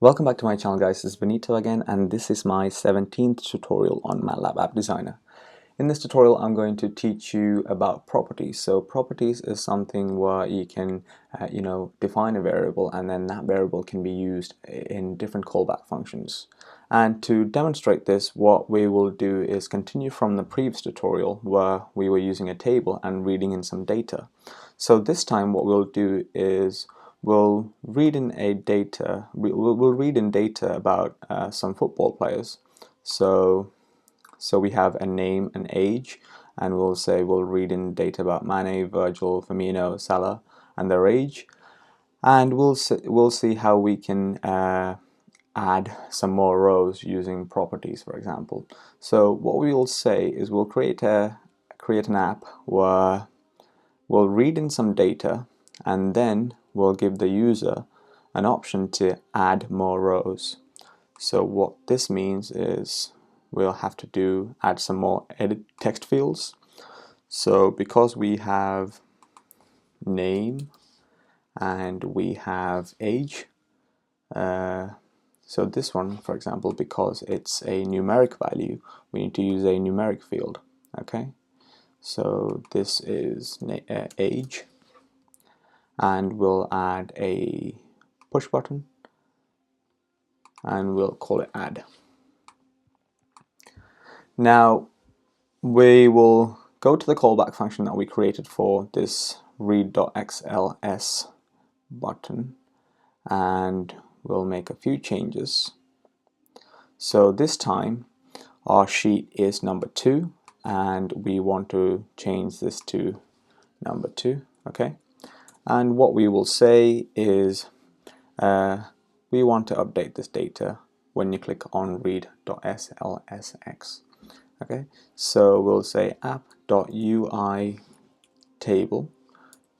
Welcome back to my channel, guys. This is Benito again, and this is my 17th tutorial on MATLAB AppDesigner. In this tutorial I'm going to teach you about properties. So properties is something where you can define a variable, and then that variable can be used in different callback functions. And to demonstrate this, what we will do is continue from the previous tutorial where we were using a table and reading in some data. So this time what we'll do is we'll read in data about some football players. So we have a name and age, and we'll read in data about Mane, Virgil, Firmino, Salah, and their age, and we'll see how we can add some more rows using properties, for example. So what we will say is we'll create an app where we'll read in some data, and then we'll give the user an option to add more rows. So what this means is we'll have to add some more edit text fields. So because we have name and we have age, so this one, for example, because it's a numeric value, we need to use a numeric field. Okay, so this is age, and we'll add a push button, and we'll call it add. Now we will go to the callback function that we created for this read.xls button, and we'll make a few changes. So this time our sheet is number 2, and we want to change this to number 2. Okay, and what we will say is we want to update this data when you click on read.slsx. Okay, so we'll say app.UI table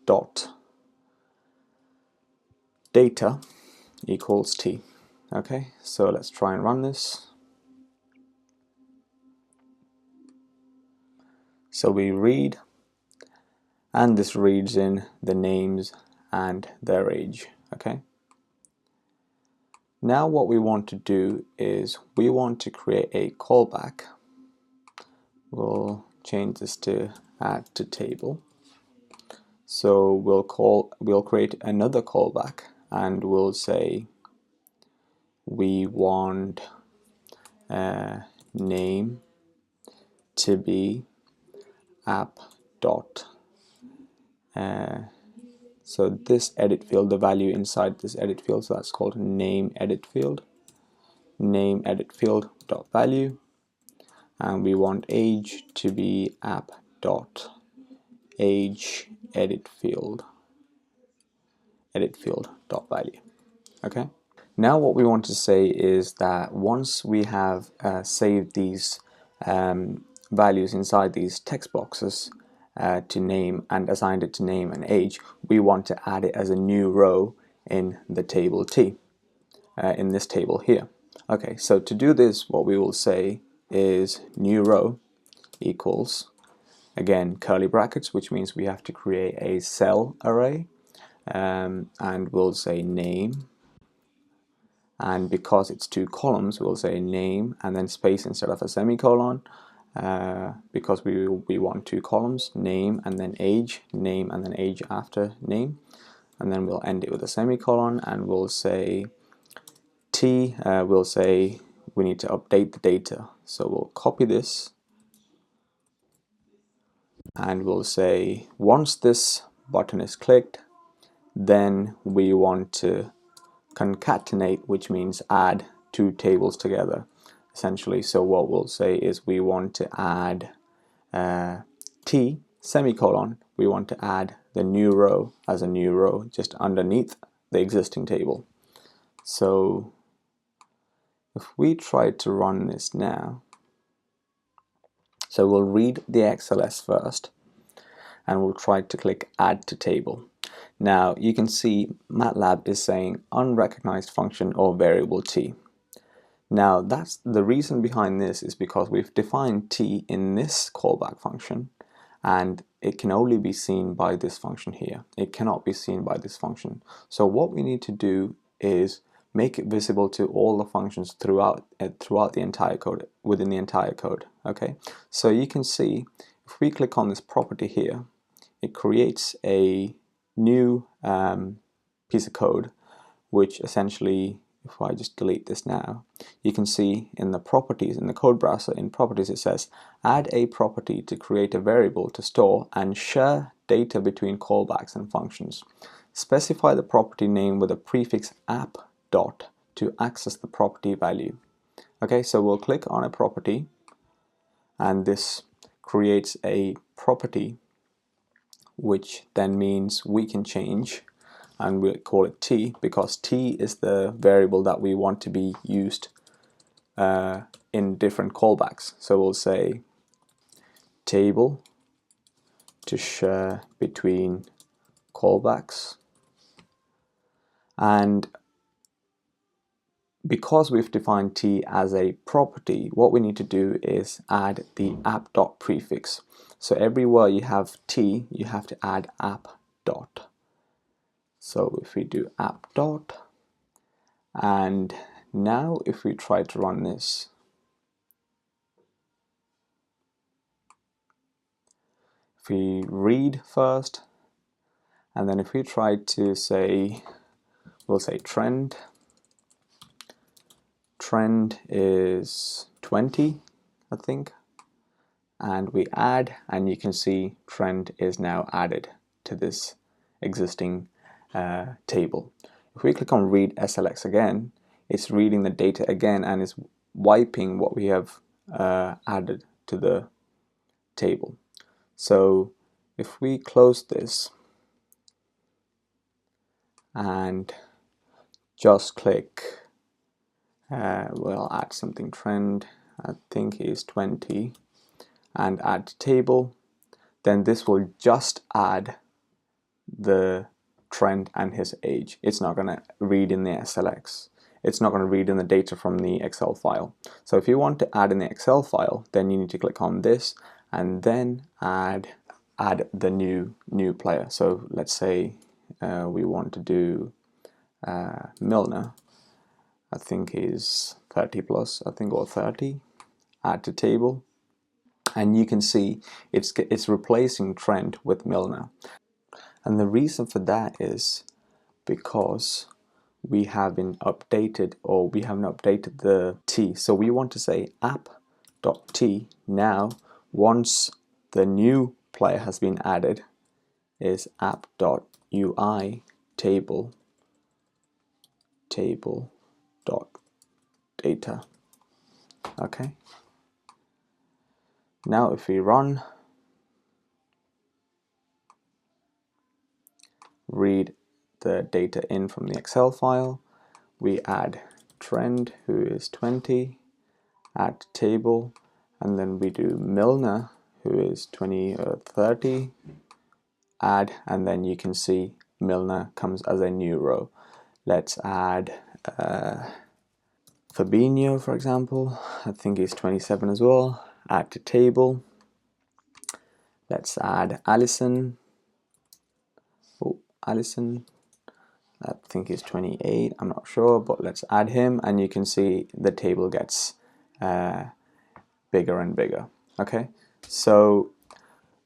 dot data equals t. Okay, so let's try and run this. So we read, and this reads in the names and their age. Okay, now what we want to do is we want to create a callback. We'll change this to add to table. So we'll create another callback, and we'll say we want name to be app dot so this edit field, the value inside this edit field, so that's called name edit field dot value, and we want age to be app dot age edit field dot value. Okay, now what we want to say is that once we have saved these values inside these text boxes to name, and assigned it to name and age, we want to add it as a new row in the table T, in this table here. Okay, so to do this, what we will say is new row equals, again, curly brackets, which means we have to create a cell array, and we'll say name, and because it's 2 columns, we'll say name and then space instead of a semicolon, because we want 2 columns, name and then age, name and then age after name, and then we'll end it with a semicolon, and we'll say T, we'll say we need to update the data. So we'll copy this, and we'll say once this button is clicked, then we want to concatenate, which means add 2 tables together, essentially. So what we'll say is we want to add T semicolon, we want to add the new row as a new row just underneath the existing table. So if we try to run this now, so we'll read the XLS first, and we'll try to click add to table. Now you can see MATLAB is saying unrecognized function or variable T. Now that's the reason behind this is because we've defined T in this callback function, and it can only be seen by this function here. It cannot be seen by this function. So what we need to do is make it visible to all the functions throughout the entire code, within the entire code. Okay, so you can see if we click on this property here, it creates a new piece of code, which essentially, if I just delete this now, you can see in the properties, in the code browser, in properties it says add a property to create a variable to store and share data between callbacks and functions. Specify the property name with a prefix app dot to access the property value. Okay, so we'll click on a property and this creates a property, which then means we can change, and we'll call it t because t is the variable that we want to be used in different callbacks. So we'll say table to share between callbacks, and because we've defined t as a property, what we need to do is add the app dot prefix. So everywhere you have t, you have to add app dot. So if we do app dot, and now if we try to run this, if we read first, and then if we try to say, we'll say trend is 20, I think, and we add, and you can see trend is now added to this existing table. If we click on read SLX again, it's reading the data again and is wiping what we have added to the table. So if we close this and just click, we'll add something trend, I think is 20, and add to table, then this will just add the trend and his age. It's not going to read in the SLX. It's not going to read in the data from the Excel file. So if you want to add in the Excel file, then you need to click on this and then add the new player. So let's say we want to do Milner. I think is 30 plus, I think, or 30. Add to table, and you can see it's replacing trend with Milner. And the reason for that is because we haven't updated the t. So we want to say app.t now, once the new player has been added, is app.ui table.data. Okay. Now if we run, read the data in from the Excel file, we add trend, who is 20, add table, and then we do Milner, who is 20 or 30, add, and then you can see Milner comes as a new row. Let's add Fabinho, for example. I think he's 27 as well. Add to table. Let's add Allison. Oh, Allison. I think he's 28. I'm not sure, but let's add him, and you can see the table gets bigger and bigger. Okay, so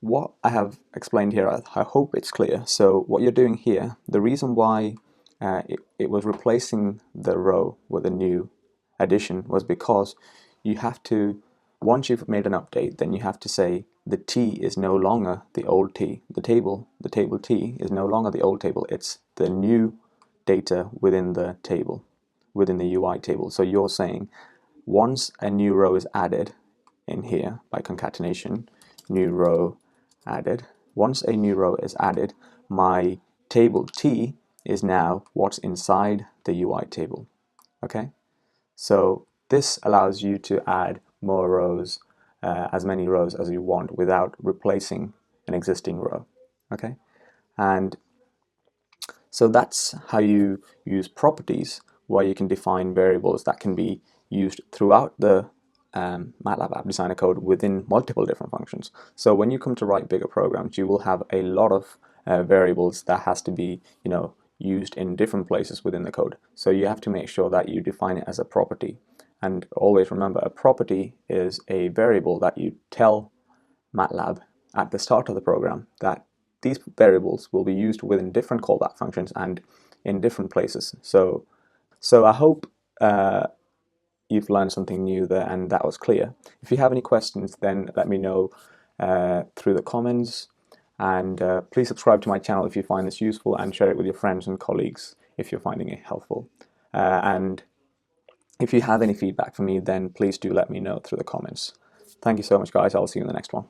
what I have explained here, I hope it's clear. So what you're doing here, the reason why it was replacing the row with a new addition was because you have to, once you've made an update, then you have to say the t is no longer the old t. The table t is no longer the old table. It's the new data within the table, within the UI table. So you're saying once a new row is added in here by concatenation, new row added. Once a new row is added, my table t is now what's inside the UI table. Okay, so this allows you to add more rows, as many rows as you want, without replacing an existing row. Okay, and so that's how you use properties, where you can define variables that can be used throughout the MATLAB AppDesigner code within multiple different functions. So when you come to write bigger programs, you will have a lot of variables that has to be, used in different places within the code. So you have to make sure that you define it as a property. And always remember, a property is a variable that you tell MATLAB at the start of the program that these variables will be used within different callback functions and in different places. So I hope you've learned something new there and that was clear. If you have any questions, then let me know through the comments, and please subscribe to my channel if you find this useful, and share it with your friends and colleagues if you're finding it helpful. And if you have any feedback for me, then please do let me know through the comments. Thank you so much, guys. I'll see you in the next one.